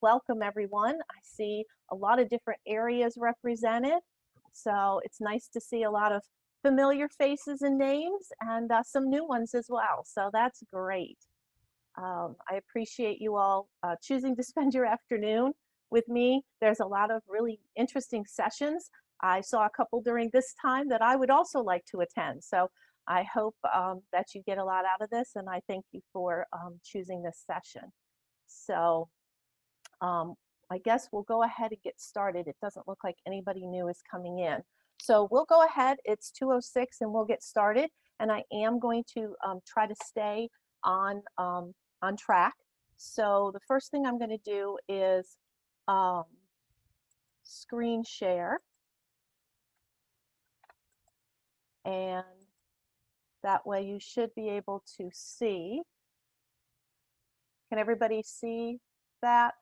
welcome everyone. I see a lot of different areas represented. So it's nice to see a lot of familiar faces and names and some new ones as well. So that's great. I appreciate you all choosing to spend your afternoon with me. There's a lot of really interesting sessions. I saw a couple during this time that I would also like to attend. So I hope that you get a lot out of this, and I thank you for choosing this session. So I guess we'll go ahead and get started. It doesn't look like anybody new is coming in. So we'll go ahead. It's 2:06 and we'll get started. And I am going to try to stay on track. So the first thing I'm going to do is screen share. And that way you should be able to see. Can everybody see that?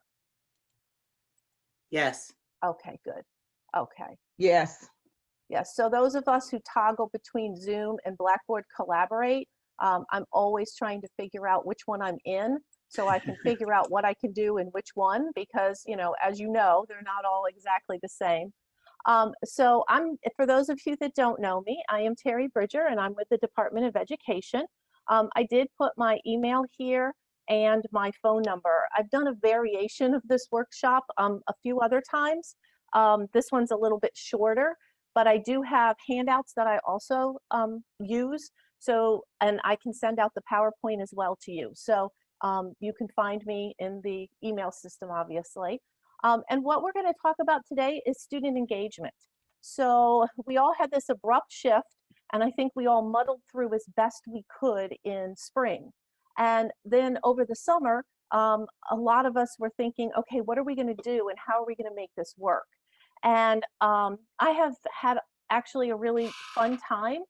Yes. Okay, good. Okay. Yes. Yes, so those of us who toggle between Zoom and Blackboard Collaborate, I'm always trying to figure out which one I'm in so I can figure out what I can do in which one because, as you know, they're not all exactly the same. So for those of you that don't know me, I am Terry Bridger and I'm with the Department of Education. I did put my email here and my phone number. I've done a variation of this workshop a few other times. This one's a little bit shorter, but I do have handouts that I also use. So, and I can send out the PowerPoint as well to you. So you can find me in the email system, obviously. And what we're going to talk about today is student engagement. So we all had this abrupt shift, and I think we all muddled through as best we could in spring. And then over the summer, a lot of us were thinking, okay, what are we going to do and how are we going to make this work? And I have had actually a really fun time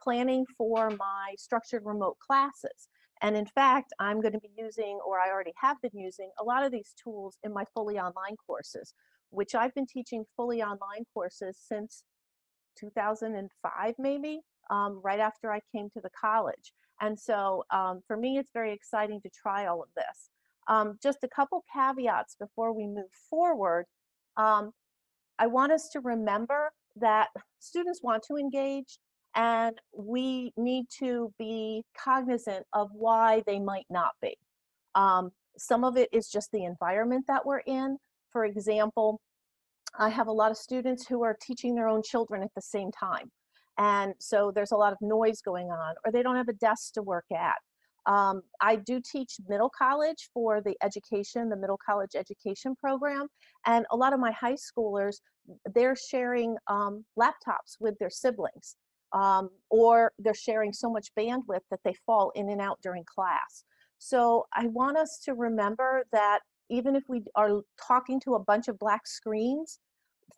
planning for my structured remote classes. And in fact, I'm going to be using, or I already have been using, a lot of these tools in my fully online courses, which I've been teaching fully online courses since 2005, maybe, right after I came to the college. And so for me, it's very exciting to try all of this. Just a couple caveats before we move forward. I want us to remember that students want to engage, and we need to be cognizant of why they might not be. Some of it is just the environment that we're in. For example, I have a lot of students who are teaching their own children at the same time. And so there's a lot of noise going on, or they don't have a desk to work at. I do teach middle college for the middle college education program. And a lot of my high schoolers, they're sharing laptops with their siblings, or they're sharing so much bandwidth that they fall in and out during class. So I want us to remember that even if we are talking to a bunch of black screens,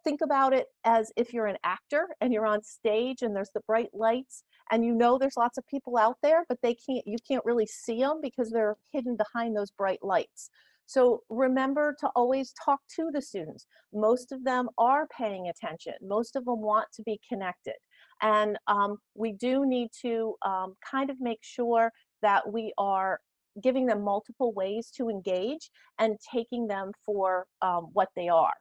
think about it as if you're an actor and you're on stage and there's the bright lights and there's lots of people out there, but you can't really see them because they're hidden behind those bright lights. So remember to always talk to the students. Most of them are paying attention. Most of them want to be connected. And we do need to kind of make sure that we are giving them multiple ways to engage and taking them for what they are.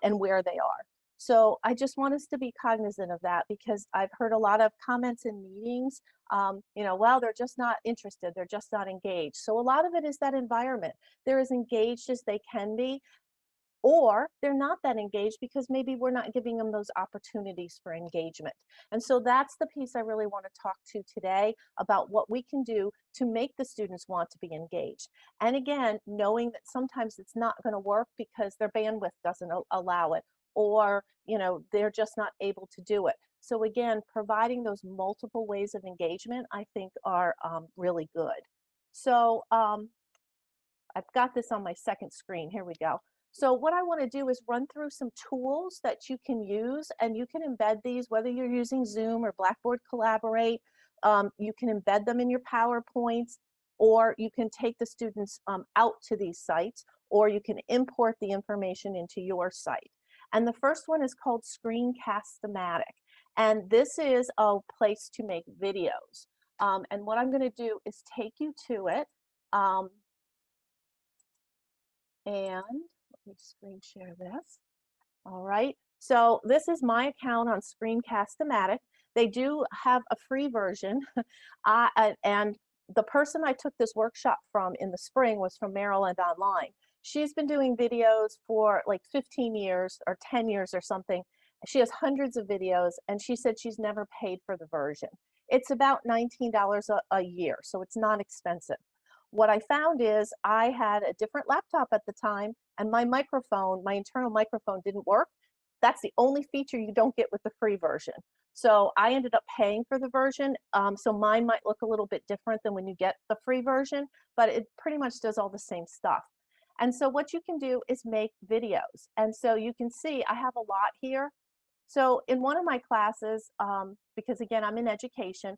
And where they are. So I just want us to be cognizant of that because I've heard a lot of comments in meetings, well, they're just not interested, they're just not engaged. So a lot of it is that environment. They're as engaged as they can be, or they're not that engaged because maybe we're not giving them those opportunities for engagement. And so that's the piece I really want to talk to today about what we can do to make the students want to be engaged. And again, knowing that sometimes it's not going to work because their bandwidth doesn't allow it, or they're just not able to do it. So again, providing those multiple ways of engagement, I think are really good. So I've got this on my second screen. Here we go. So what I want to do is run through some tools that you can use, and you can embed these whether you're using Zoom or Blackboard Collaborate. You can embed them in your PowerPoints, or you can take the students out to these sites, or you can import the information into your site. And the first one is called Screencastomatic. And this is a place to make videos. And what I'm going to do is take you to it. And let me screen share this. All right. So this is my account on Screencastomatic. They do have a free version. And the person I took this workshop from in the spring was from Maryland Online. She's been doing videos for like 15 years or 10 years or something. She has hundreds of videos, and she said she's never paid for the version. It's about $19 a year, so it's not expensive. What I found is I had a different laptop at the time, and my microphone, my internal microphone didn't work. That's the only feature you don't get with the free version. So I ended up paying for the version. So mine might look a little bit different than when you get the free version, but it pretty much does all the same stuff. And so what you can do is make videos. And so you can see I have a lot here. So in one of my classes, because again, I'm in education,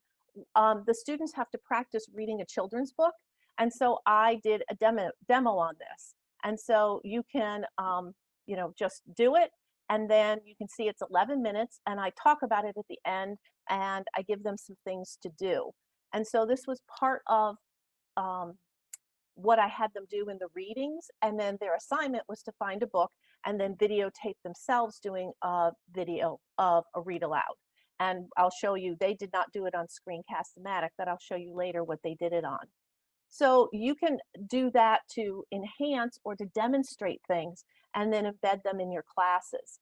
the students have to practice reading a children's book. And so I did a demo on this. And so you can, just do it. And then you can see it's 11 minutes, and I talk about it at the end, and I give them some things to do. And so this was part of what I had them do in the readings, and then their assignment was to find a book and then videotape themselves doing a video of a read aloud. And I'll show you, they did not do it on Screencast-O-Matic, but I'll show you later what they did it on. So you can do that to enhance or to demonstrate things and then embed them in your classes.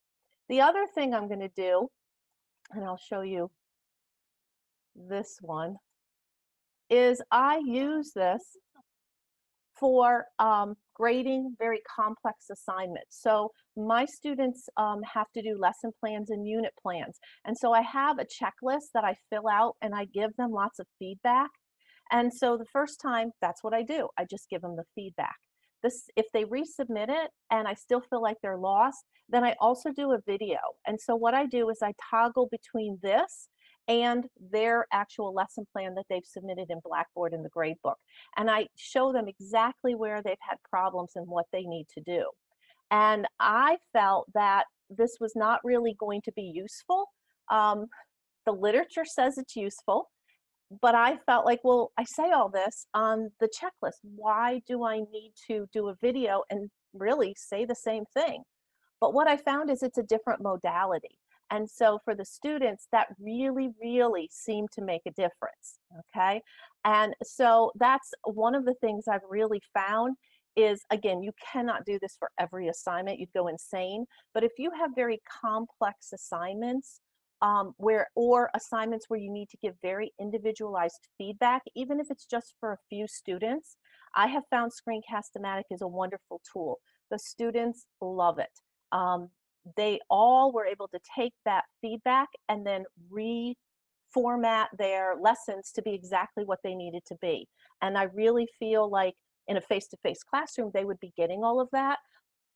The other thing I'm going to do, and I'll show you this one, is I use this for grading very complex assignments. So my students have to do lesson plans and unit plans. And so I have a checklist that I fill out, and I give them lots of feedback. And so the first time, that's what I do. I just give them the feedback. If they resubmit it and I still feel like they're lost, then I also do a video. And so what I do is I toggle between this and their actual lesson plan that they've submitted in Blackboard in the gradebook. And I show them exactly where they've had problems and what they need to do. And I felt that this was not really going to be useful. The literature says it's useful, but I felt like, well, I say all this on the checklist. Why do I need to do a video and really say the same thing? But what I found is it's a different modality. And so for the students, that really, really seemed to make a difference, okay? And so that's one of the things I've really found is, again, you cannot do this for every assignment. You'd go insane. But if you have very complex assignments, or assignments where you need to give very individualized feedback, even if it's just for a few students, I have found Screencast-O-Matic is a wonderful tool. The students love it. They all were able to take that feedback and then reformat their lessons to be exactly what they needed to be. And I really feel like in a face-to-face classroom, they would be getting all of that,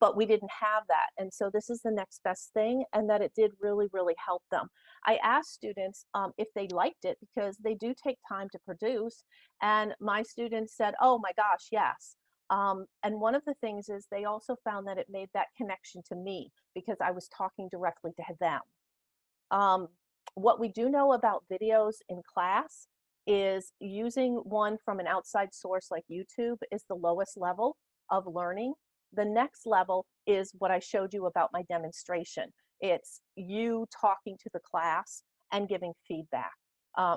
but we didn't have that. And so this is the next best thing, and that it did really, really help them. I asked students if they liked it, because they do take time to produce. And my students said, oh my gosh, yes. And one of the things is they also found that it made that connection to me because I was talking directly to them. What we do know about videos in class is using one from an outside source like YouTube is the lowest level of learning. The next level is what I showed you about my demonstration. It's you talking to the class and giving feedback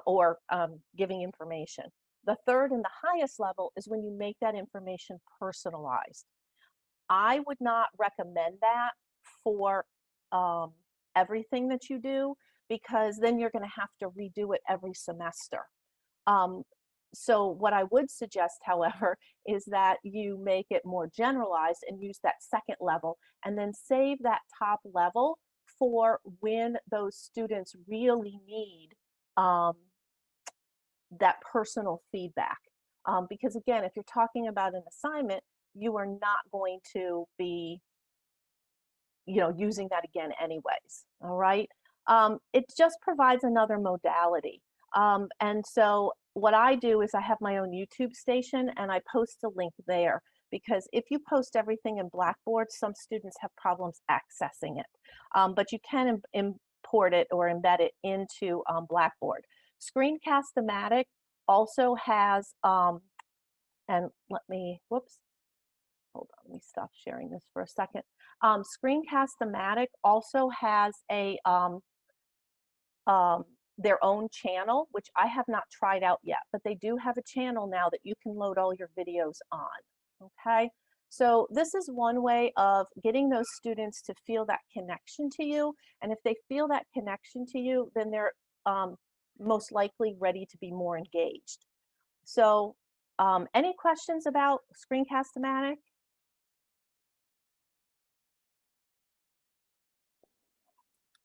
or giving information. The third and the highest level is when you make that information personalized. I would not recommend that for everything that you do, because then you're going to have to redo it every semester. So what I would suggest, however, is that you make it more generalized and use that second level, and then save that top level for when those students really need that personal feedback. Because again, if you're talking about an assignment, you are not going to be, using that again anyways, all right? It just provides another modality. And so what I do is I have my own YouTube station, and I post a link there, because if you post everything in Blackboard, some students have problems accessing it. But you can import it or embed it into Blackboard. Screencast-O-Matic also has, and let me, whoops, hold on, let me stop sharing this for a second. Screencast-O-Matic also has a their own channel, which I have not tried out yet, but they do have a channel now that you can load all your videos on, okay? So this is one way of getting those students to feel that connection to you, and if they feel that connection to you, then they're most likely ready to be more engaged. So any questions about Screencast-O-Matic?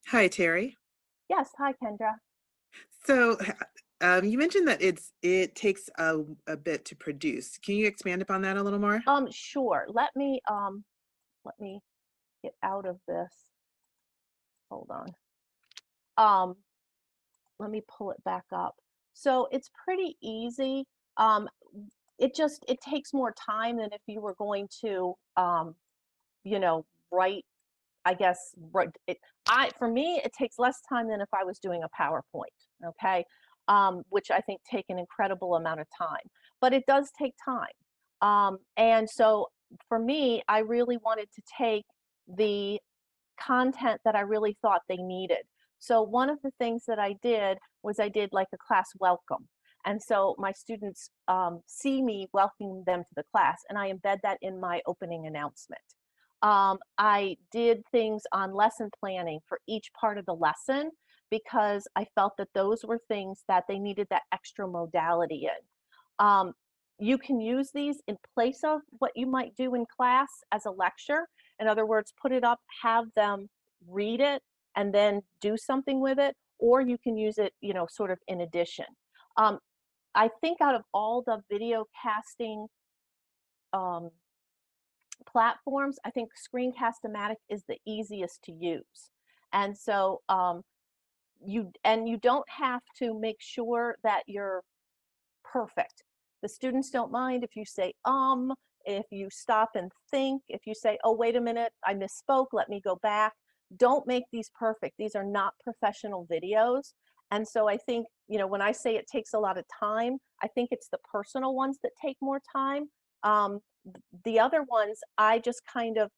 Hi, Terry. Yes, hi Kendra. So you mentioned that it takes a bit to produce. Can you expand upon that a little more? Sure. Let me get out of this. Hold on. Let me pull it back up. So it's pretty easy. It takes more time than if you were going to you know, write, I guess, for me, it takes less time than if I was doing a PowerPoint, okay? Which I think take an incredible amount of time, but it does take time. And so for me, I really wanted to take the content that I really thought they needed. So one of the things that I did was I did like a class welcome. And so my students see me welcoming them to the class, and I embed that in my opening announcement. I did things on lesson planning for each part of the lesson because I felt that those were things that they needed that extra modality in. You can use these in place of what you might do in class as a lecture. In other words, put it up, have them read it, and then do something with it, or you can use it, you know, sort of in addition. I think out of all the video casting platforms, I think Screencast-O-Matic is the easiest to use. And so you don't have to make sure that you're perfect. The students don't mind if you say if you stop and think, if you say, oh, wait a minute, I misspoke, let me go back. Don't make these perfect. These are not professional videos. And so I think, you know, when I say it takes a lot of time, I think it's the personal ones that take more time. The other ones, I just kind of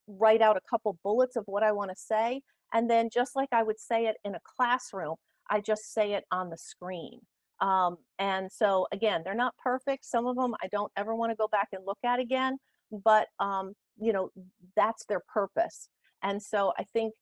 write out a couple bullets of what I want to say. And then just like I would say it in a classroom, I just say it on the screen. And so again, they're not perfect. Some of them I don't ever want to go back and look at again, but you know, that's their purpose. And so I think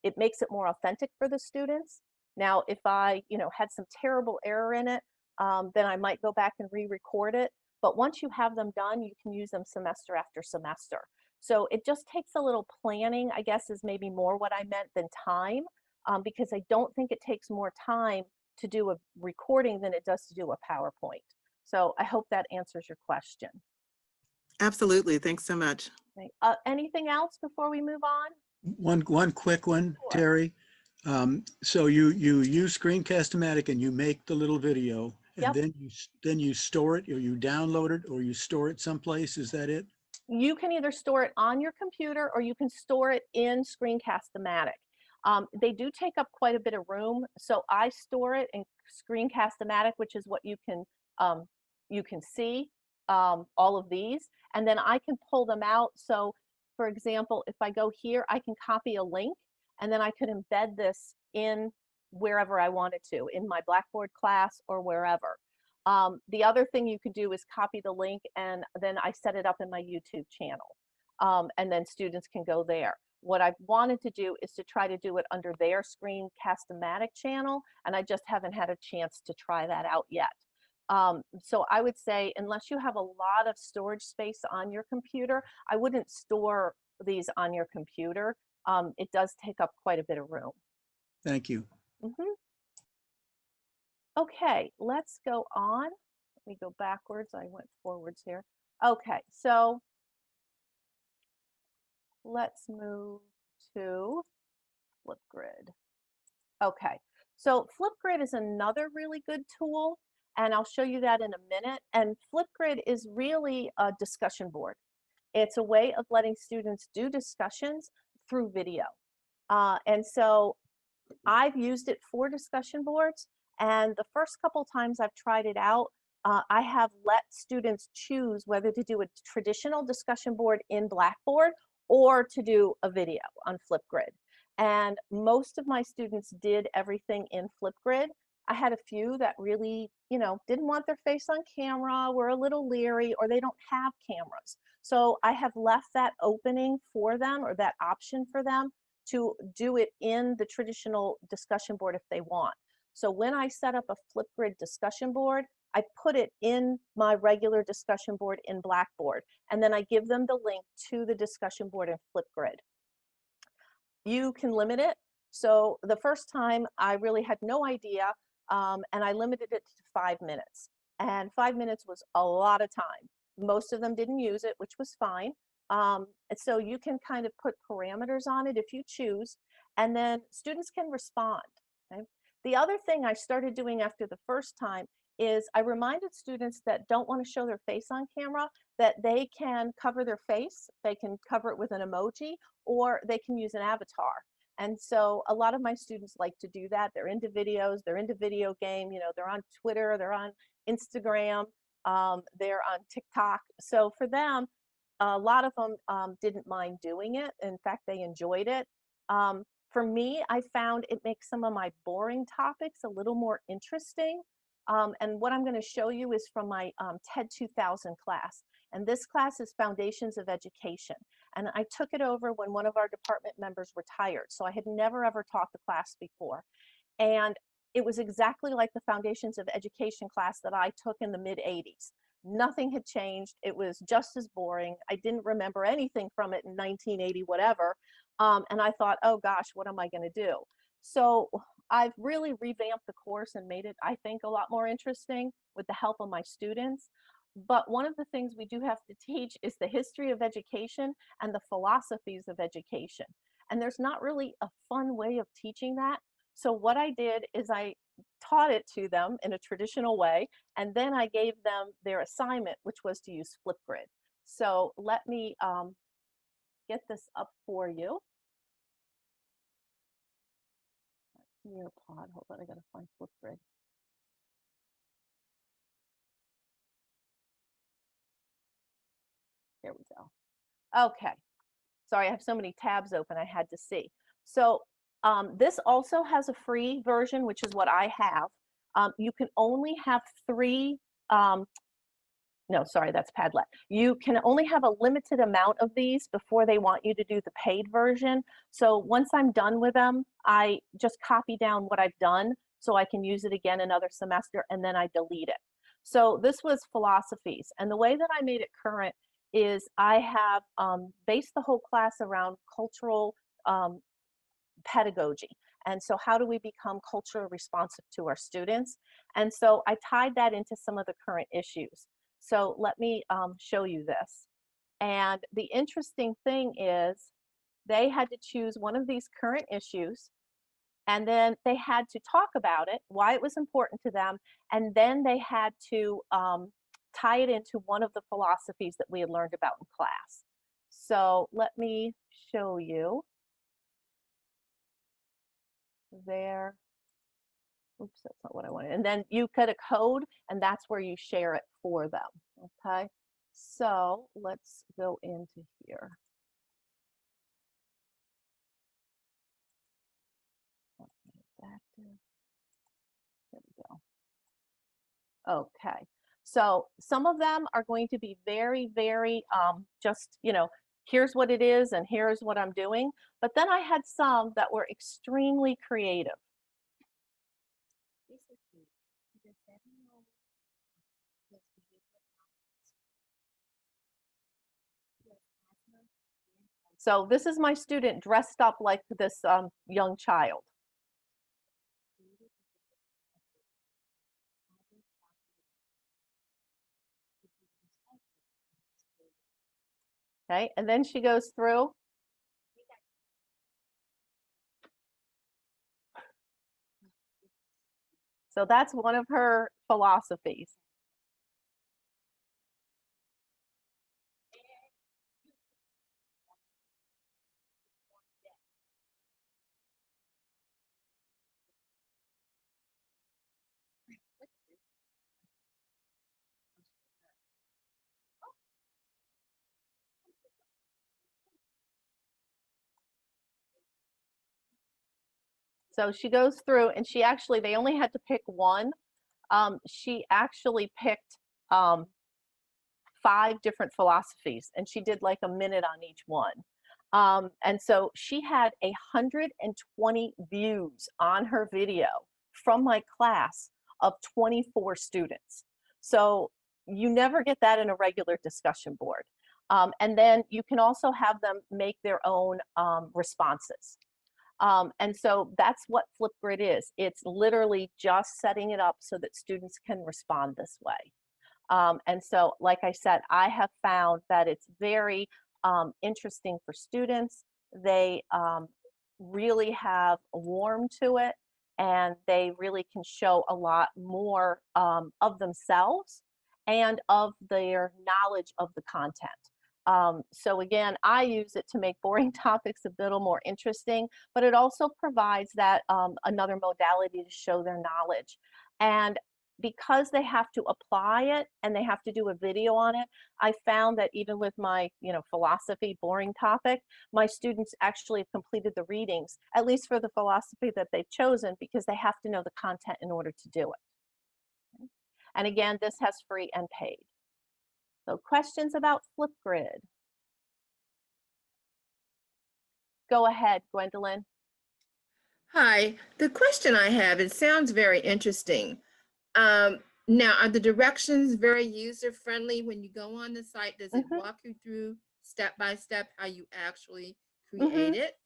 it makes it more authentic for the students. Now, if I, you know, had some terrible error in it, then I might go back and re-record it. But once you have them done, you can use them semester after semester. So it just takes a little planning, I guess, is maybe more what I meant than time, because I don't think it takes more time to do a recording than it does to do a PowerPoint. So I hope that answers your question. Absolutely. Thanks so much. Okay. Anything else before we move on? One quick one, Sure. Terry. So you use Screencast-O-Matic and you make the little video, and Yep. then you store it, or you download it, or you store it someplace. Is that it? You can either store it on your computer or you can store it in Screencast-O-Matic. They do take up quite a bit of room, so I store it in Screencast-O-Matic, which is what you can see, all of these, and then I can pull them out. So for example, if I go here, I can copy a link, and then I could embed this in wherever I wanted to, in my Blackboard class or wherever. The other thing you could do is copy the link, and then I set it up in my YouTube channel, and then students can go there. What I've wanted to do is to try to do it under their Screencast-O-Matic channel, and I just haven't had a chance to try that out yet. So I would say, unless you have a lot of storage space on your computer, I wouldn't store these on your computer. It does take up quite a bit of room. Thank you. Mm-hmm. Okay, let's go on. Let me go backwards. I went forwards here. Okay, so let's move to Flipgrid. Okay, so Flipgrid is another really good tool, and I'll show you that in a minute. And Flipgrid is really a discussion board. It's a way of letting students do discussions through video. And so I've used it for discussion boards, and the first couple times I've tried it out, I have let students choose whether to do a traditional discussion board in Blackboard or to do a video on Flipgrid. And most of my students did everything in Flipgrid. I had a few that really, didn't want their face on camera, were a little leery, or they don't have cameras. So I have left that opening for them, or that option for them, to do it in the traditional discussion board if they want. So when I set up a Flipgrid discussion board, I put it in my regular discussion board in Blackboard, and then I give them the link to the discussion board in Flipgrid. You can limit it. So the first time I really had no idea, and I limited it to 5 minutes. And 5 minutes was a lot of time. Most of them didn't use it, which was fine. And so you can kind of put parameters on it if you choose, and then students can respond. Okay? The other thing I started doing after the first time is I reminded students that don't want to show their face on camera that they can cover their face, they can cover it with an emoji, or they can use an avatar. And so a lot of my students like to do that. They're into videos, they're into video game, they're on Twitter, they're on Instagram, they're on TikTok. So for them, a lot of them didn't mind doing it. In fact, they enjoyed it. For me, I found it makes some of my boring topics a little more interesting. And what I'm going to show you is from my TED 2000 class. And this class is Foundations of Education. And I took it over when one of our department members retired. So I had never ever taught the class before. And it was exactly like the Foundations of Education class that I took in the mid-'80s. Nothing had changed. It was just as boring. I didn't remember anything from it in 1980, whatever. And I thought, oh gosh, what am I going to do? So I've really revamped the course and made it, I think, a lot more interesting with the help of my students. But one of the things we do have to teach is the history of education and the philosophies of education. And there's not really a fun way of teaching that. So what I did is I taught it to them in a traditional way, and then I gave them their assignment, which was to use Flipgrid. So let me get this up for you. Nearpod, hold on, I gotta find Flipgrid. Here we go. Okay, sorry, I have so many tabs open, I had to see. So this also has a free version, which is what I have. You can only have 3, no, sorry, that's Padlet. You can only have a limited amount of these before they want you to do the paid version. So once I'm done with them, I just copy down what I've done so I can use it again another semester, and then I delete it. So this was philosophies. And the way that I made it current is I have based the whole class around cultural pedagogy. And so how do we become culturally responsive to our students? And so I tied that into some of the current issues. So let me show you this. And the interesting thing is they had to choose one of these current issues, and then they had to talk about it, why it was important to them, and then they had to tie it into one of the philosophies that we had learned about in class. So let me show you there. Oops, that's not what I wanted. And then you cut a code, and that's where you share it for them. Okay, so let's go into here. There we go. Okay, so some of them are going to be very, very just, here's what it is and here's what I'm doing. But then I had some that were extremely creative. So this is my student dressed up like this young child. Okay, and then she goes through. So that's one of her philosophies. So she goes through and she actually, they only had to pick one. She actually picked 5 different philosophies and she did like a minute on each one. And so she had 120 views on her video from my class of 24 students. So you never get that in a regular discussion board. And then you can also have them make their own responses. And so that's what Flipgrid is. It's literally just setting it up so that students can respond this way. And so, like I said, I have found that it's very interesting for students. They really have warmed to it, and they really can show a lot more of themselves and of their knowledge of the content. So again, I use it to make boring topics a little more interesting, but it also provides that another modality to show their knowledge. And because they have to apply it and they have to do a video on it, I found that even with my, philosophy boring topic, my students actually have completed the readings, at least for the philosophy that they've chosen, because they have to know the content in order to do it. And again, this has free and paid. So questions about Flipgrid? Go ahead, Gwendolyn. Hi, the question I have, it sounds very interesting. Now, are the directions very user-friendly when you go on the site? Does it walk you through step by step how you actually create it?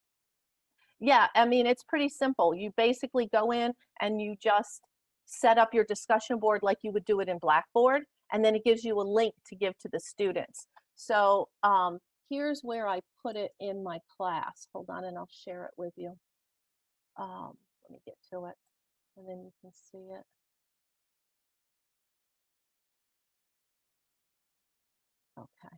Yeah, I mean, it's pretty simple. You basically go in and you just set up your discussion board like you would do it in Blackboard, and then it gives you a link to give to the students. So here's where I put it in my class. Hold on, and I'll share it with you. Let me get to it, and then you can see it. Okay.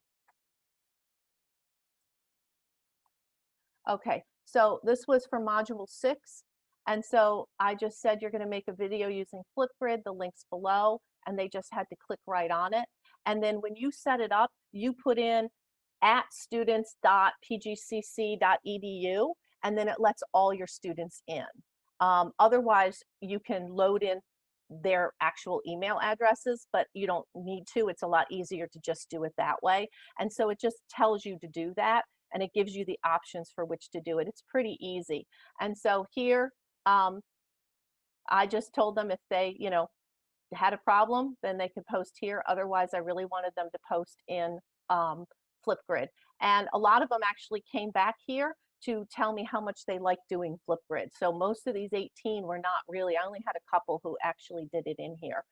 Okay, so this was for Module 6. And so I just said you're going to make a video using Flipgrid, the link's below, and they just had to click right on it. And then when you set it up, you put in @students.pgcc.edu, and then it lets all your students in. Otherwise, you can load in their actual email addresses, but you don't need to. It's a lot easier to just do it that way. And so it just tells you to do that, and it gives you the options for which to do it. It's pretty easy. And so here, I just told them if they, had a problem, then they could post here. Otherwise, I really wanted them to post in Flipgrid. And a lot of them actually came back here to tell me how much they like doing Flipgrid. So most of these 18 were not really, I only had a couple who actually did it in here.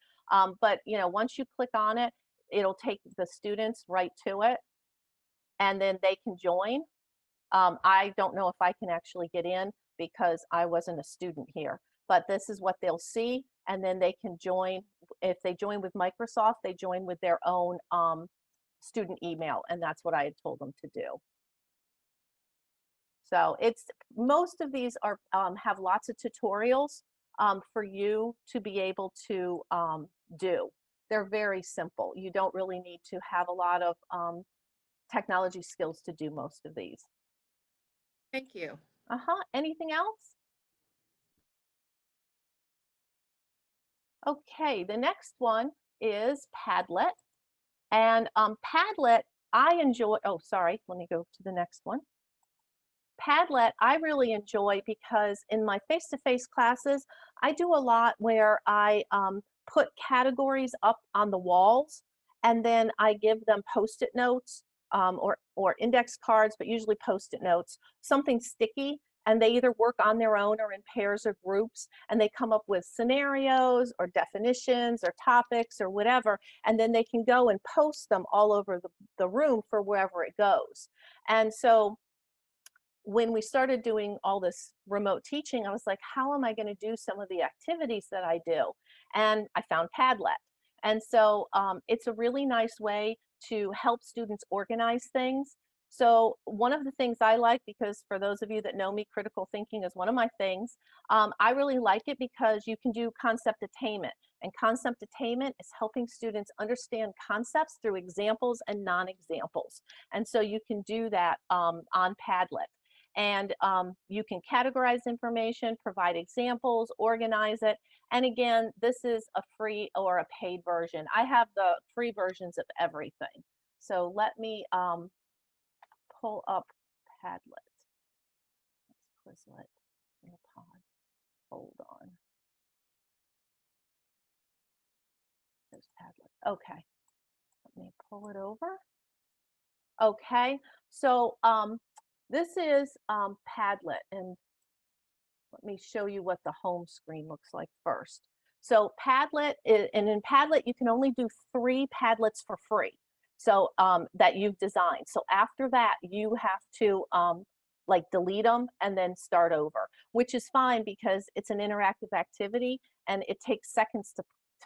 But once you click on it, it'll take the students right to it, and then they can join. I don't know if I can actually get in because I wasn't a student here, but this is what they'll see, and then they can join. If they join with Microsoft, they join with their own student email, and that's what I had told them to do. So most of these are have lots of tutorials for you to be able to do. They're very simple. You don't really need to have a lot of technology skills to do most of these. Thank you. Anything else? Okay, the next one is Padlet. And Padlet, I enjoy, oh, sorry, let me go to the next one. Padlet, I really enjoy because in my face-to-face classes, I do a lot where I put categories up on the walls, and then I give them Post-it notes or index cards, but usually Post-it notes, something sticky, and they either work on their own or in pairs or groups, and they come up with scenarios or definitions or topics or whatever, and then they can go and post them all over the room for wherever it goes. And so when we started doing all this remote teaching, I was like, how am I going to do some of the activities that I do? And I found Padlet. And so it's a really nice way to help students organize things. So one of the things I like, because for those of you that know me, critical thinking is one of my things. I really like it because you can do concept attainment. And concept attainment is helping students understand concepts through examples and non-examples. And so you can do that on Padlet. And you can categorize information, provide examples, organize it. And again, this is a free or a paid version. I have the free versions of everything. So let me pull up Padlet. That's Quizlet, Nearpod. Hold on. There's Padlet. Okay. Let me pull it over. Okay. So this is Padlet, and let me show you what the home screen looks like first. So Padlet, and in Padlet, you can only do 3 Padlets for free. So that you've designed. So after that, you have to like delete them and then start over, which is fine because it's an interactive activity and it takes seconds to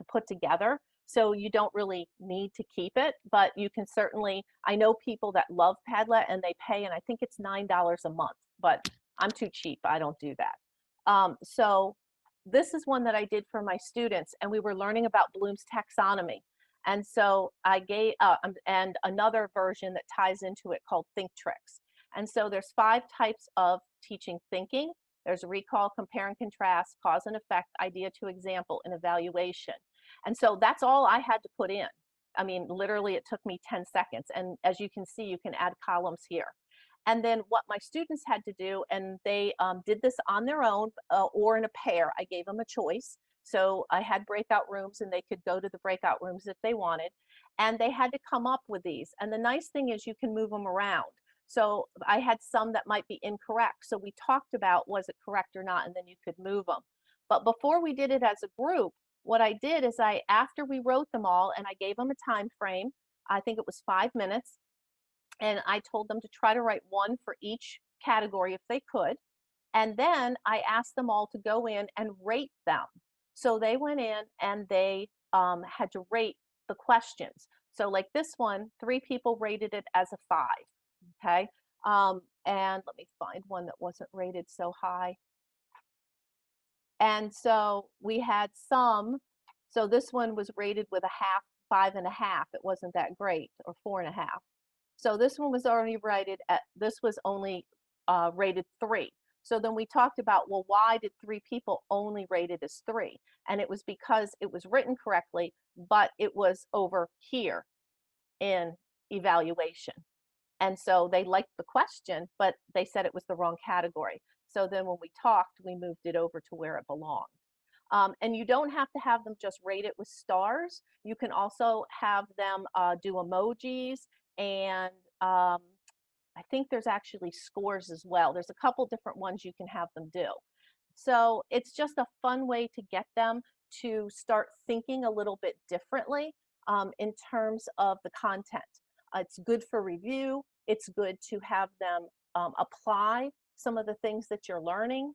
put together. So you don't really need to keep it, but you can certainly, I know people that love Padlet and they pay, and I think it's $9 a month, but I'm too cheap. I don't do that. So this is one that I did for my students, and we were learning about Bloom's taxonomy. And so I gave, and another version that ties into it called Think Tricks. And so there's 5 types of teaching thinking. There's recall, compare and contrast, cause and effect, idea to example, and evaluation. And so that's all I had to put in. I mean, literally it took me 10 seconds. And as you can see, you can add columns here. And then what my students had to do, and they did this on their own or in a pair, I gave them a choice. So I had breakout rooms and they could go to the breakout rooms if they wanted. And they had to come up with these. And the nice thing is you can move them around. So I had some that might be incorrect. So we talked about, was it correct or not? And then you could move them. But before we did it as a group, what I did is after we wrote them all and I gave them a time frame, I think it was 5 minutes. And I told them to try to write 1 for each category if they could. And then I asked them all to go in and rate them. So they went in and they had to rate the questions. So like this one, 3 people rated it as a 5, okay? And let me find one that wasn't rated so high. And so we had some, so this one was rated with a half, 5.5. It wasn't that great, or 4.5. So this one was already rated at, this was only rated 3. So then we talked about, well, why did 3 people only rate it as 3? And it was because it was written correctly, but it was over here in evaluation. And so they liked the question, but they said it was the wrong category. So then when we talked, we moved it over to where it belonged. And you don't have to have them just rate it with stars. You can also have them do emojis, and I think there's actually scores as well. There's a couple different ones you can have them do. So it's just a fun way to get them to start thinking a little bit differently in terms of the content. It's good for review. It's good to have them apply some of the things that you're learning.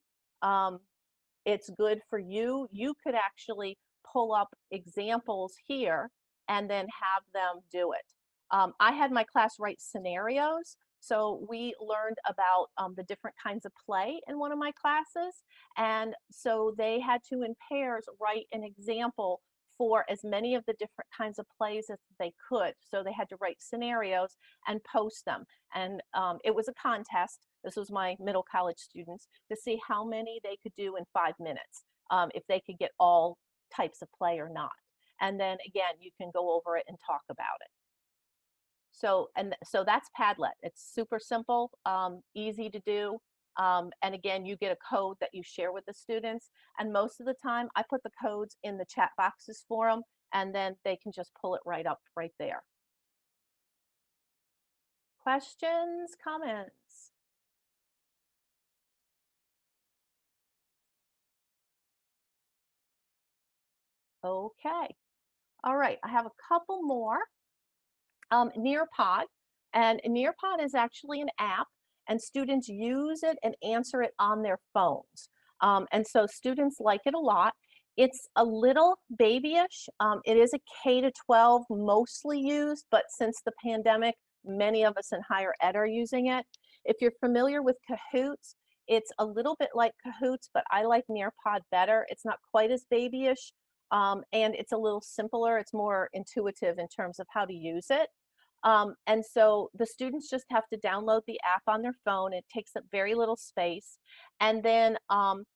It's good for you. You could actually pull up examples here and then have them do it. I had my class write scenarios. So we learned about the different kinds of play in one of my classes. And so they had to, in pairs, write an example for as many of the different kinds of plays as they could. So they had to write scenarios and post them. And it was a contest. This was my middle college students, to see how many they could do in 5 minutes, if they could get all types of play or not. And then again, you can go over it and talk about it. So that's Padlet. It's super simple, easy to do. And again, you get a code that you share with the students. And most of the time, I put the codes in the chat boxes for them, and then they can just pull it right up right there. Questions, comments? Okay. All right, I have a couple more. Nearpod, and Nearpod is actually an app, and students use it and answer it on their phones. And so students like it a lot. It's a little babyish. It is a K-12 mostly used, but since the pandemic, many of us in higher ed are using it. If you're familiar with Kahoots, it's a little bit like Kahoots, but I like Nearpod better. It's not quite as babyish, and it's a little simpler. It's more intuitive in terms of how to use it. And so the students just have to download the app on their phone. It takes up very little space. And then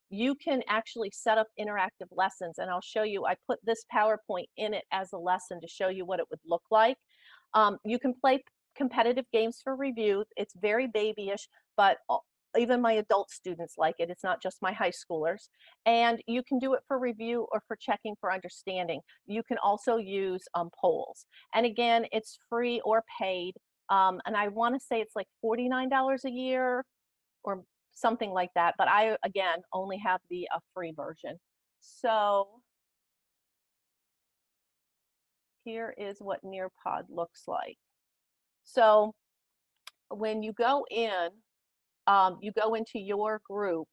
you can actually set up interactive lessons. And I'll show you, I put this PowerPoint in it as a lesson to show you what it would look like. You can play competitive games for review. It's very babyish, but even my adult students like it. It's not just my high schoolers. And you can do it for review or for checking for understanding. You can also use polls. And again, it's free or paid. And I want to say it's like $49 a year or something like that. But I, again, only have the free version. So here is what Nearpod looks like. So when you go in, you go into your group,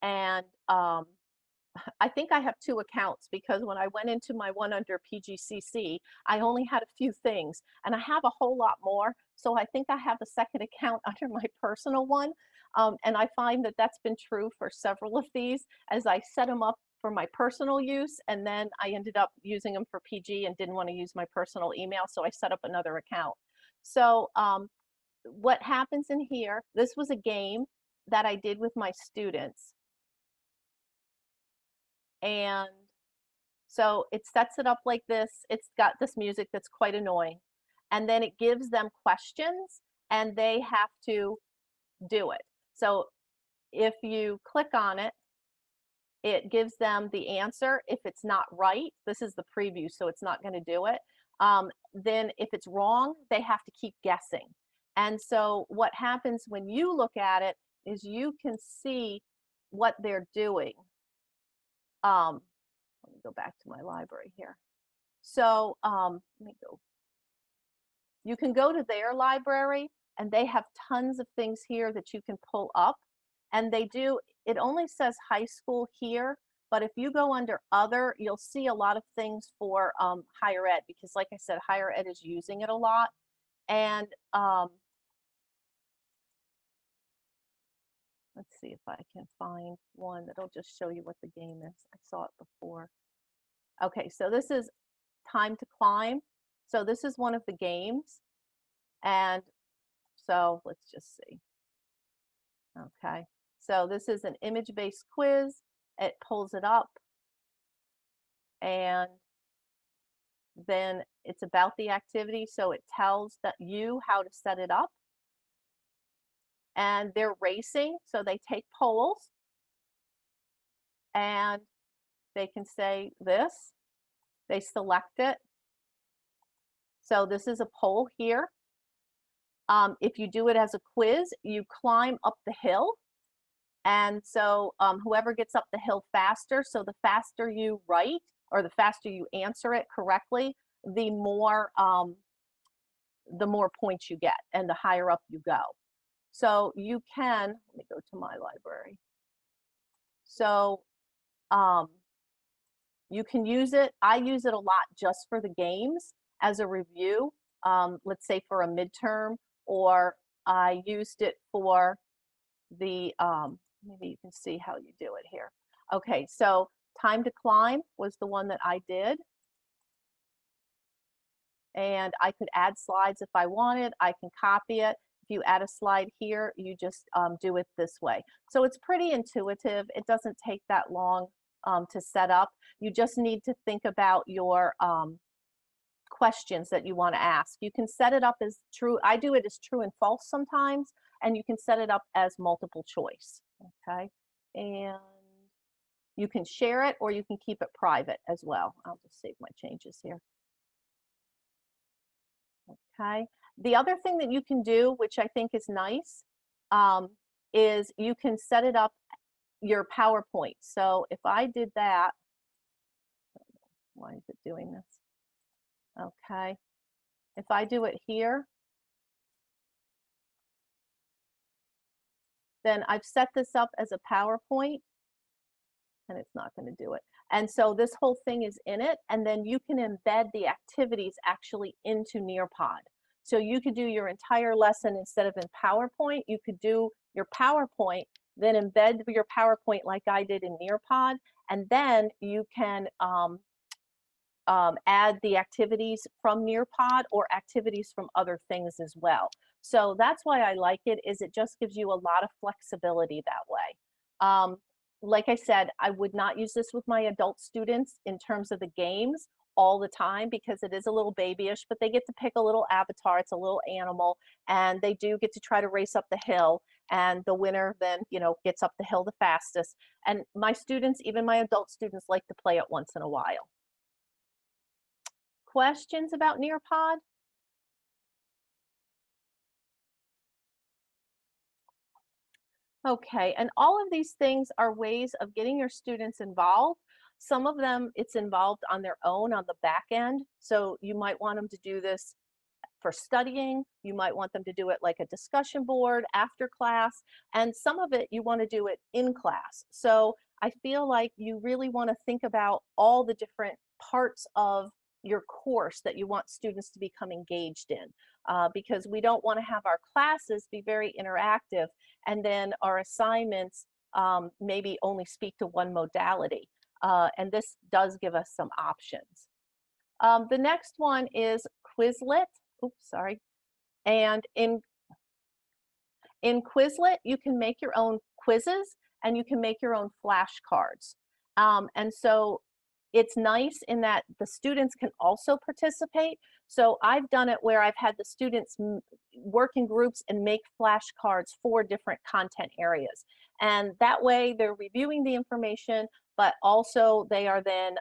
and I think I have 2 accounts, because when I went into my one under PGCC, I only had a few things, and I have a whole lot more. So I think I have a second account under my personal one. And I find that that's been true for several of these, as I set them up for my personal use, and then I ended up using them for PG and didn't want to use my personal email, so I set up another account. So what happens in here, this was a game that I did with my students. And so it sets it up like this. It's got this music that's quite annoying. And then it gives them questions, and they have to do it. So if you click on it, it gives them the answer. If it's not right, this is the preview, so it's not going to do it. Then if it's wrong, they have to keep guessing. And so what happens when you look at it is you can see what they're doing. Let me go back to my library here. So let me go. You can go to their library, and they have tons of things here that you can pull up. And they do, it only says high school here, but if you go under other, you'll see a lot of things for higher ed, because like I said, higher ed is using it a lot. And let's see if I can find one that'll just show you what the game is. I saw it before. Okay, so this is Time to Climb. So this is one of the games. And so let's just see. Okay, so this is an image-based quiz. It pulls it up. And then it's about the activity. So it tells you how to set it up. And they're racing, so they take polls, and they can say this. They select it. So this is a poll here. If you do it as a quiz, you climb up the hill. And so whoever gets up the hill faster, so the faster you write or the faster you answer it correctly, the more points you get and the higher up you go. So you can, let me go to my library. So you can use it. I use it a lot just for the games as a review, let's say for a midterm, or I used it for the, maybe you can see how you do it here. Okay, so Time to Climb was the one that I did. And I could add slides if I wanted. I can copy it. If you add a slide here, you just do it this way. So it's pretty intuitive. It doesn't take that long to set up. You just need to think about your questions that you want to ask. You can set it up as true. I do it as true and false sometimes, and you can set it up as multiple choice. Okay, and you can share it or you can keep it private as well. I'll just save my changes here. Okay. The other thing that you can do, which I think is nice, is you can set it up your PowerPoint. So if I did that, why is it doing this? Okay. If I do it here, then I've set this up as a PowerPoint, and it's not going to do it. And so this whole thing is in it, and then you can embed the activities actually into Nearpod. So you could do your entire lesson instead of in PowerPoint. You could do your PowerPoint, then embed your PowerPoint like I did in Nearpod, and then you can add the activities from Nearpod or activities from other things as well. So that's why I like it, is it just gives you a lot of flexibility that way. Like I said, I would not use this with my adult students in terms of the games all the time because it is a little babyish, but they get to pick a little avatar, it's a little animal, and they do get to try to race up the hill, and the winner then, you know, gets up the hill the fastest. And my students, even my adult students, like to play it once in a while. Questions about Nearpod? Okay, and all of these things are ways of getting your students involved. Some of them, it's involved on their own on the back end. So you might want them to do this for studying. You might want them to do it like a discussion board after class. And some of it, you want to do it in class. So I feel like you really want to think about all the different parts of your course that you want students to become engaged in, because we don't want to have our classes be very interactive and then our assignments maybe only speak to one modality. And this does give us some options. The next one is Quizlet. Oops, sorry. And in Quizlet, you can make your own quizzes and you can make your own flashcards. And so it's nice in that the students can also participate. So I've done it where I've had the students work in groups and make flashcards for different content areas. And that way they're reviewing the information, but also they are then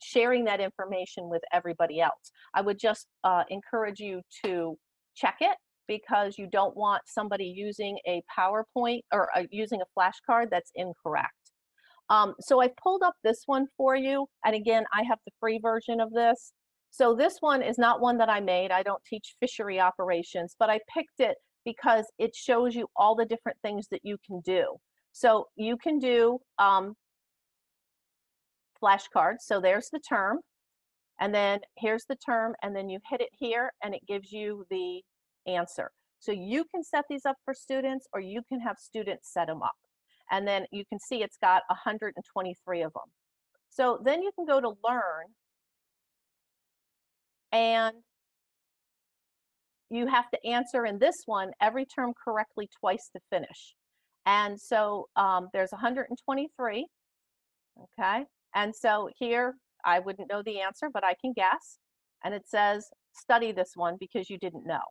sharing that information with everybody else. I would just encourage you to check it, because you don't want somebody using a PowerPoint or using a flashcard that's incorrect. So I pulled up this one for you. And again, I have the free version of this. So this one is not one that I made. I don't teach fishery operations, but I picked it because it shows you all the different things that you can do. So you can do flashcards. So there's the term, and then here's the term, and then you hit it here and it gives you the answer. So you can set these up for students, or you can have students set them up. And then you can see it's got 123 of them. So then you can go to learn, and you have to answer in this one every term correctly twice to finish. And so there's 123, okay? And so here, I wouldn't know the answer, but I can guess. And it says, study this one because you didn't know,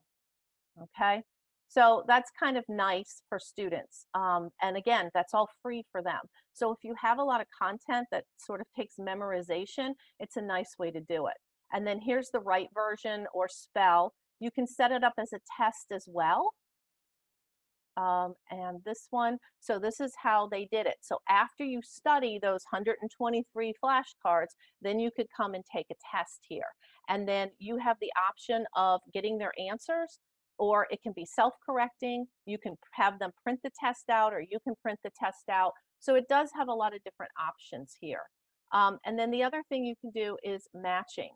okay? So that's kind of nice for students. And again, that's all free for them. So if you have a lot of content that sort of takes memorization, it's a nice way to do it. And then here's the right version or spell. You can set it up as a test as well. And this one, so this is how they did it. So after you study those 123 flashcards, then you could come and take a test here. And then you have the option of getting their answers, or it can be self-correcting. You can have them print the test out, or you can print the test out. So it does have a lot of different options here. And then the other thing you can do is matching,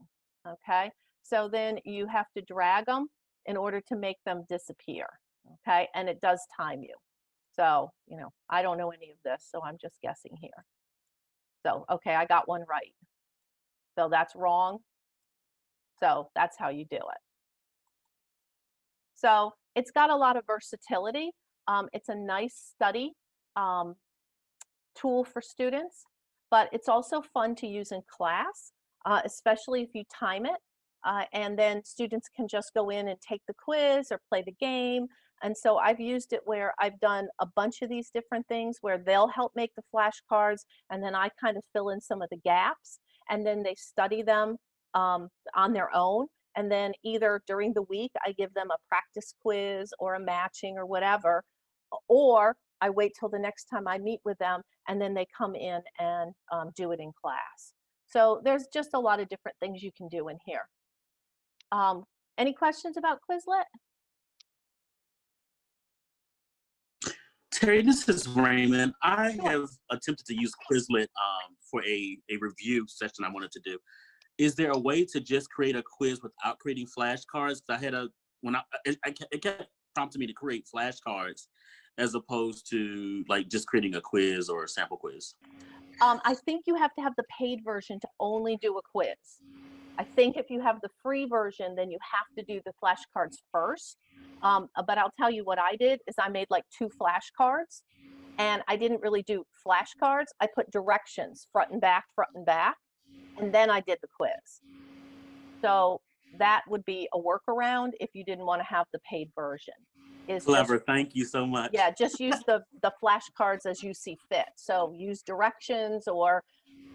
okay? So then you have to drag them in order to make them disappear, okay? And it does time you. So, you know, I don't know any of this, so I'm just guessing here. So, okay, I got one right. So that's wrong. So that's how you do it. So it's got a lot of versatility. It's a nice study tool for students, but it's also fun to use in class, especially if you time it. And then students can just go in and take the quiz or play the game. And so I've used it where I've done a bunch of these different things where they'll help make the flashcards, and then I kind of fill in some of the gaps, and then they study them on their own. And then either during the week, I give them a practice quiz or a matching or whatever, or I wait till the next time I meet with them, and then they come in and do it in class. So there's just a lot of different things you can do in here. Any questions about Quizlet? Terry, this is Raymond. I Sure. have attempted to use Quizlet for a review session I wanted to do. Is there a way to just create a quiz without creating flashcards? I had it kept prompting me to create flashcards, as opposed to like just creating a quiz or a sample quiz? I think you have to have the paid version to only do a quiz. I think if you have the free version, then you have to do the flashcards first. But I'll tell you what I did is I made like 2 flashcards, and I didn't really do flashcards. I put directions front and back, and then I did the quiz. So that would be a workaround if you didn't want to have the paid version. Is Clever. just, Thank you so much. yeah, just use the flashcards as you see fit. So use directions, or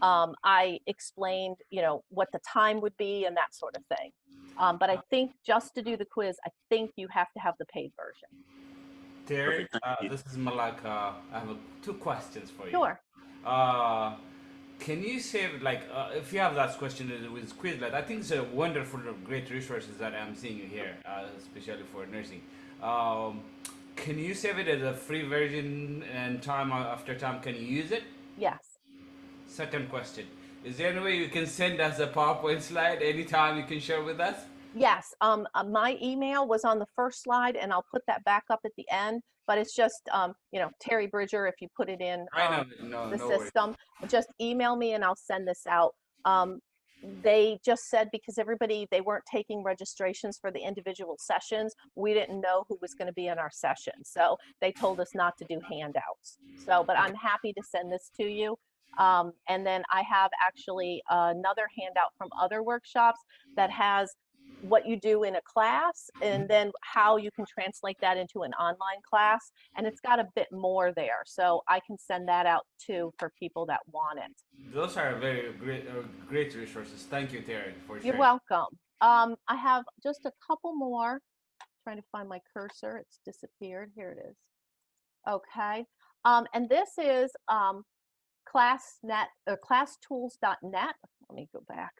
I explained, you know, what the time would be and that sort of thing. But I think just to do the quiz, I think you have to have the paid version. Terry, Perfect, thank you. this is Malak. I have 2 questions for you. Sure. Can you save, like, if you have that question with Quizlet, I think it's a wonderful, great resources that I'm seeing here, especially for nursing. Can you save it as a free version, and time after time, can you use it? Yes. Second question, is there any way you can send us a PowerPoint slide anytime you can share with us? Yes. My email was on the first slide, and I'll put that back up at the end. But it's just, you know, Terry Bridger. If you put it in I know, no worries. system, just email me and I'll send this out. They just said because they weren't taking registrations for the individual sessions, we didn't know who was going to be in our session. So they told us not to do handouts. So, but I'm happy to send this to you. And then I have actually another handout from other workshops that has what you do in a class and then how you can translate that into an online class. And it's got a bit more there. So I can send that out too for people that want it. Those are very great resources. Thank you, Terry, for sharing. You're welcome. I have just a couple more. Trying to find my cursor. It's disappeared. Here it is. Okay. And this is Classnet or classtools.net. Let me go back.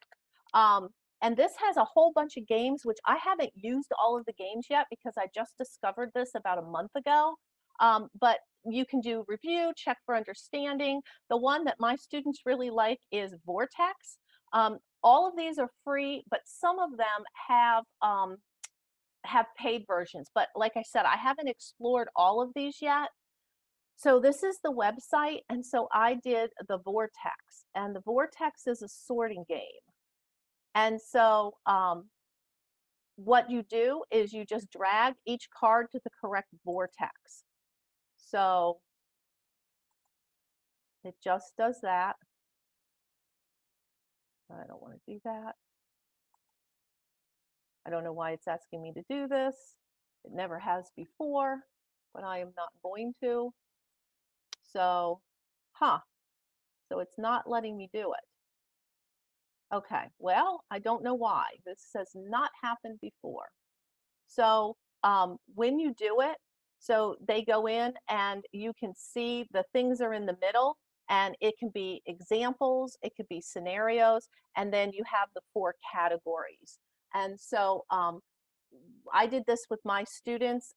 And this has a whole bunch of games, which I haven't used all of the games yet because I just discovered this about a month ago. But you can do review, check for understanding. The one that my students really like is Vortex. All of these are free, but some of them have paid versions. But like I said, I haven't explored all of these yet. So this is the website. And so I did the Vortex, and the Vortex is a sorting game. And so what you do is you just drag each card to the correct vortex. So it just does that. I don't want to do that. I don't know why it's asking me to do this. It never has before, but I am not going to. So, so it's not letting me do it. Okay, well, I don't know why. This has not happened before. So when you do it, so they go in and you can see the things are in the middle, and it can be examples, it could be scenarios, and then you have the 4 categories. And so I did this with my students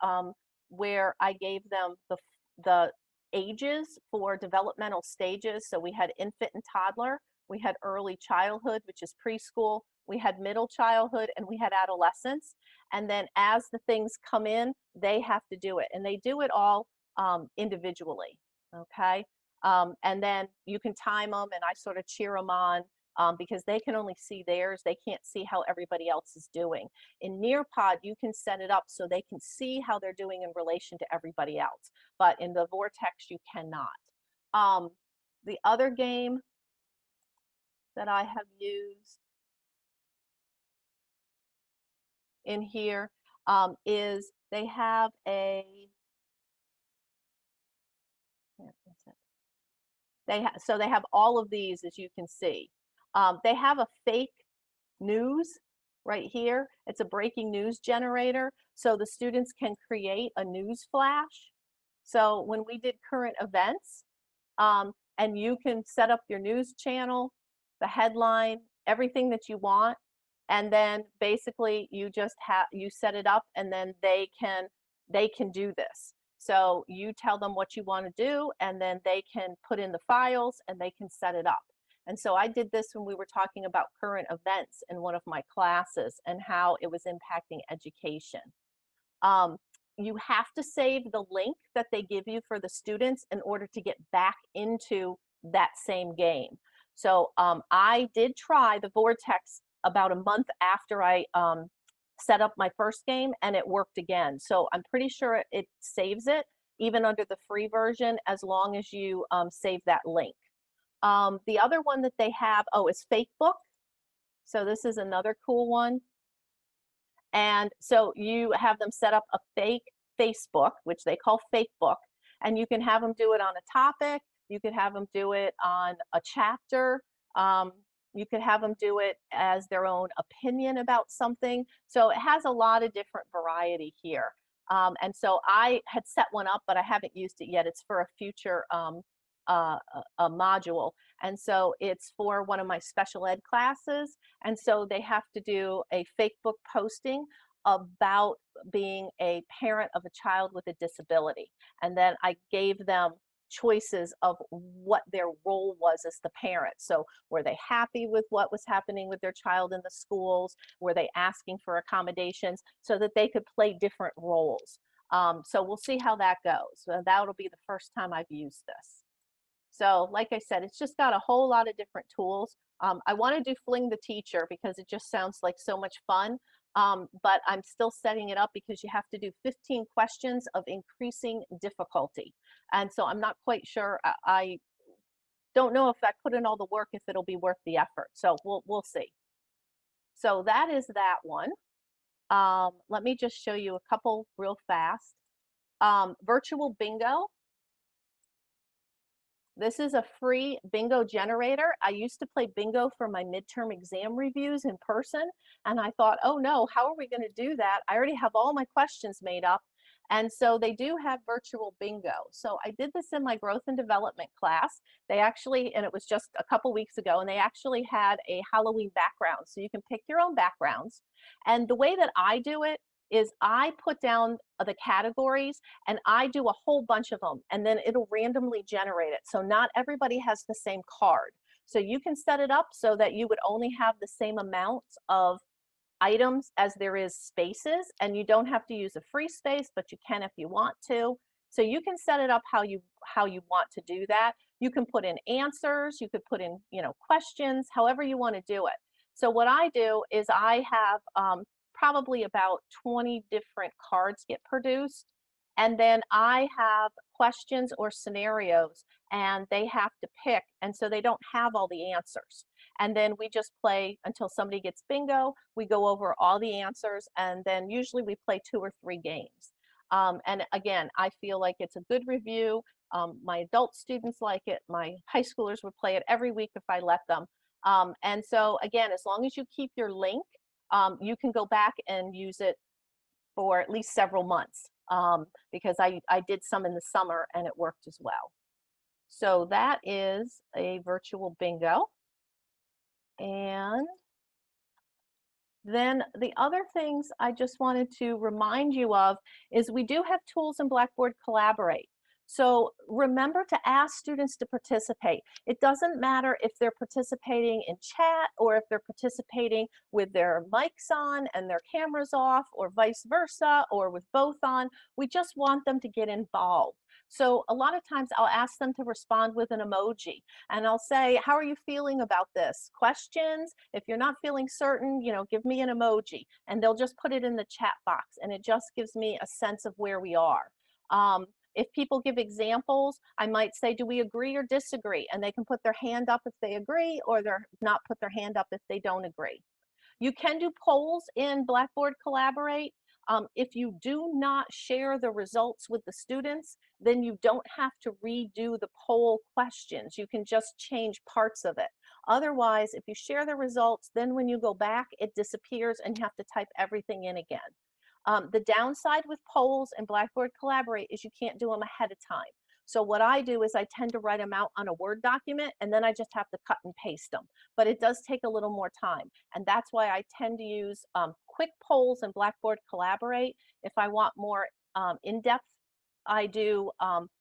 where I gave them the ages for developmental stages. So we had infant and toddler. We had early childhood, which is preschool. We had middle childhood, and we had adolescence. And then as the things come in, they have to do it. And they do it all individually, okay? And then you can time them, and I sort of cheer them on because they can only see theirs. They can't see how everybody else is doing. In Nearpod, you can set it up so they can see how they're doing in relation to everybody else. But in the Vortex, you cannot. The other game that I have used in here is they have so they have all of these, as you can see. They have a fake news right here. It's a breaking news generator, so the students can create a news flash. So when we did current events, and you can set up your news channel, the headline, everything that you want, and then basically you just you set it up, and then they can do this. So you tell them what you want to do, and then they can put in the files and they can set it up. And so I did this when we were talking about current events in one of my classes and how it was impacting education. you have to save the link that they give you for the students in order to get back into that same game. So I did try the Vortex about a month after I set up my first game, and it worked again. So I'm pretty sure it saves it even under the free version as long as you save that link. The other one that they have, is Fakebook. So this is another cool one. And so you have them set up a fake Facebook, which they call Fakebook, and you can have them do it on a topic. You could have them do it on a chapter. You could have them do it as their own opinion about something. So it has a lot of different variety here. And so I had set one up, but I haven't used it yet. It's for a future a module. And so it's for one of my special ed classes. And so they have to do a Facebook posting about being a parent of a child with a disability. And then I gave them choices of what their role was as the parent. So were they happy with what was happening with their child in the schools? Were they asking for accommodations so that they could play different roles? So we'll see how that goes. So that'll be the first time I've used this. So like I said, it's just got a whole lot of different tools. I want to do Fling the Teacher because it just sounds like so much fun. But I'm still setting it up because you have to do 15 questions of increasing difficulty. And so I'm not quite sure. I don't know if I put in all the work, if it'll be worth the effort. So we'll see. So that is that one. Let me just show you a couple real fast. Virtual Bingo. This is a free bingo generator. I used to play bingo for my midterm exam reviews in person, and I thought, oh no, how are we going to do that? I already have all my questions made up. And so they do have virtual bingo. So I did this in my growth and development class. They actually, and it was just a couple weeks ago, and they actually had a Halloween background. So you can pick your own backgrounds. And the way that I do it is I put down the categories and I do a whole bunch of them, and then it'll randomly generate it. So not everybody has the same card. So you can set it up so that you would only have the same amount of items as there is spaces, and you don't have to use a free space, but you can if you want to. So you can set it up how you want to do that. You can put in answers, you could put in, questions, however you want to do it. So what I do is I have probably about 20 different cards get produced. And then I have questions or scenarios, and they have to pick. And so they don't have all the answers. And then we just play until somebody gets bingo. We go over all the answers, and then usually we play 2 or 3 games. And again, I feel like it's a good review. My adult students like it. My high schoolers would play it every week if I let them. And so again, as long as you keep your link, you can go back and use it for at least several months, because I did some in the summer and it worked as well. So that is a virtual bingo. And then the other things I just wanted to remind you of is we do have tools in Blackboard Collaborate. So remember to ask students to participate. It doesn't matter if they're participating in chat or if they're participating with their mics on and their cameras off, or vice versa, or with both on. We just want them to get involved. So a lot of times I'll ask them to respond with an emoji, and I'll say, how are you feeling about this? Questions? If you're not feeling certain, give me an emoji, and they'll just put it in the chat box, and it just gives me a sense of where we are. If people give examples, I might say, do we agree or disagree? And they can put their hand up if they agree, or they're not put their hand up if they don't agree. You can do polls in Blackboard Collaborate. If you do not share the results with the students, then you don't have to redo the poll questions. You can just change parts of it. Otherwise, if you share the results, then when you go back, it disappears and you have to type everything in again. The downside with polls and Blackboard Collaborate is you can't do them ahead of time. So what I do is I tend to write them out on a Word document, and then I just have to cut and paste them. But it does take a little more time. And that's why I tend to use quick polls in Blackboard Collaborate. If I want more in-depth, I do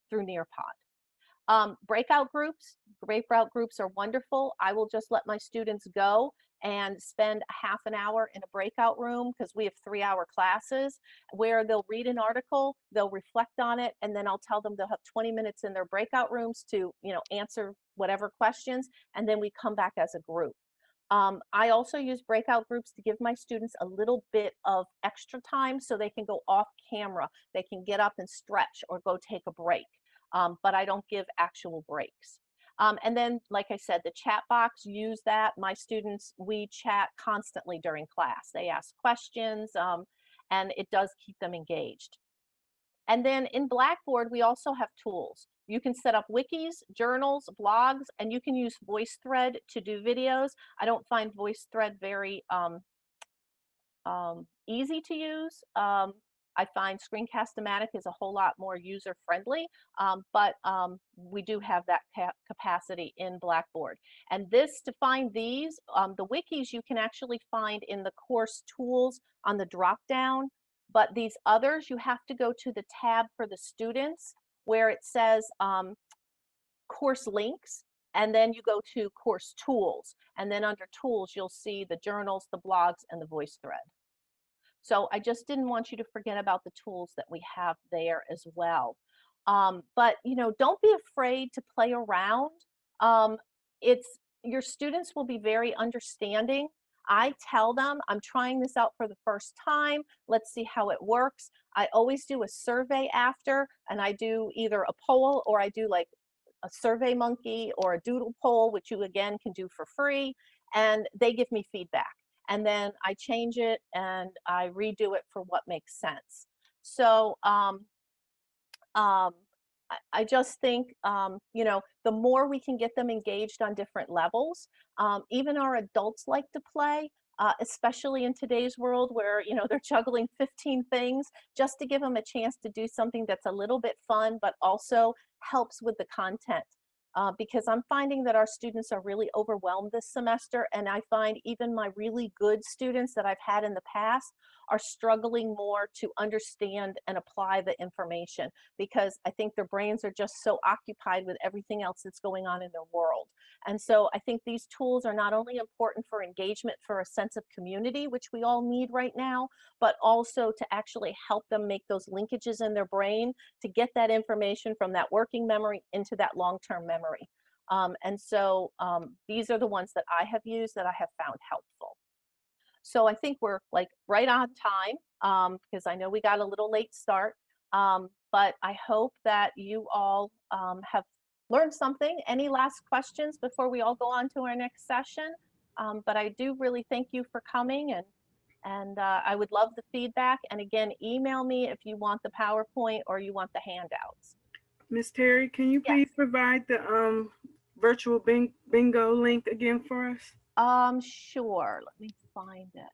through Nearpod. Breakout groups are wonderful. I will just let my students go and spend a half an hour in a breakout room, because we have 3-hour classes, where they'll read an article, they'll reflect on it, and then I'll tell them they'll have 20 minutes in their breakout rooms to, answer whatever questions, and then we come back as a group. I also use breakout groups to give my students a little bit of extra time so they can go off camera. They can get up and stretch or go take a break, but I don't give actual breaks. And then, like I said, the chat box, use that. My students, we chat constantly during class. They ask questions, and it does keep them engaged. And then in Blackboard, we also have tools. You can set up wikis, journals, blogs, and you can use VoiceThread to do videos. I don't find VoiceThread very easy to use. I find screencastomatic is a whole lot more user-friendly, but we do have that capacity in Blackboard. And this, to find these, the wikis you can actually find in the course tools on the drop-down, but these others, you have to go to the tab for the students where it says course links, and then you go to course tools, and then under tools, you'll see the journals, the blogs, and the VoiceThread. So I just didn't want you to forget about the tools that we have there as well. But don't be afraid to play around. Your students will be very understanding. I tell them, I'm trying this out for the first time. Let's see how it works. I always do a survey after, and I do either a poll or I do like a Survey Monkey or a doodle poll, which you again can do for free, and they give me feedback. And then I change it and I redo it for what makes sense. So I just think, the more we can get them engaged on different levels, even our adults like to play, especially in today's world where, they're juggling 15 things, just to give them a chance to do something that's a little bit fun, but also helps with the content. Because I'm finding that our students are really overwhelmed this semester, and I find even my really good students that I've had in the past are struggling more to understand and apply the information, because I think their brains are just so occupied with everything else that's going on in their world. And so I think these tools are not only important for engagement, for a sense of community, which we all need right now, but also to actually help them make those linkages in their brain to get that information from that working memory into that long-term memory. And so these are the ones that I have used that I have found helpful. So I think we're like right on time, because I know we got a little late start, but I hope that you all have learned something. Any last questions before we all go on to our next session? But I do really thank you for coming, and I would love the feedback. And again, email me if you want the PowerPoint or you want the handouts. Ms. Terry, can you please provide the virtual bingo link again for us? Sure. Let me find it.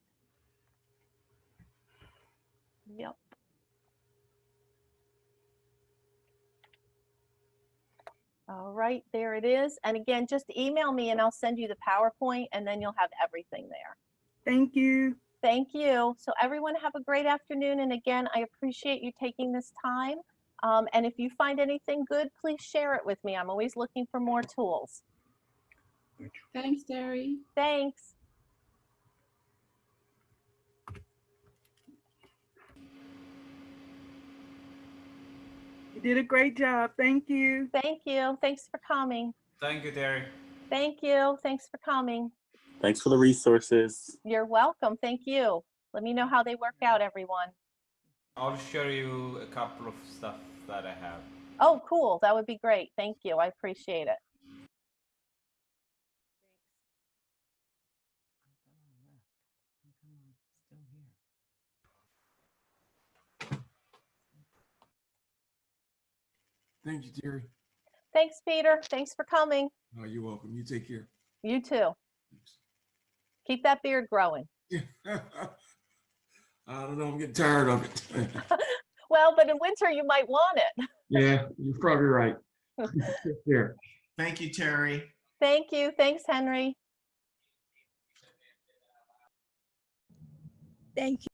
Yep. All right, there it is. And again, just email me and I'll send you the PowerPoint, and then you'll have everything there. Thank you. Thank you. So everyone have a great afternoon. And again, I appreciate you taking this time. And if you find anything good, please share it with me. I'm always looking for more tools. Thanks, Terry. Thanks. You did a great job. Thank you. Thank you. Thanks for coming. Thank you, Terry. Thank you. Thanks for coming. Thanks for the resources. You're welcome. Thank you. Let me know how they work out, everyone. I'll show you a couple of stuff that I have. Oh, cool. That would be great. Thank you. I appreciate it. Thank you, Terry. Thanks, Peter. Thanks for coming. Oh, you're welcome. You take care. You too. Thanks. Keep that beard growing. I don't know. I'm getting tired of it. Well, but in winter, you might want it. Yeah, you're probably right. Take care. Thank you, Terry. Thank you. Thanks, Henry. Thank you.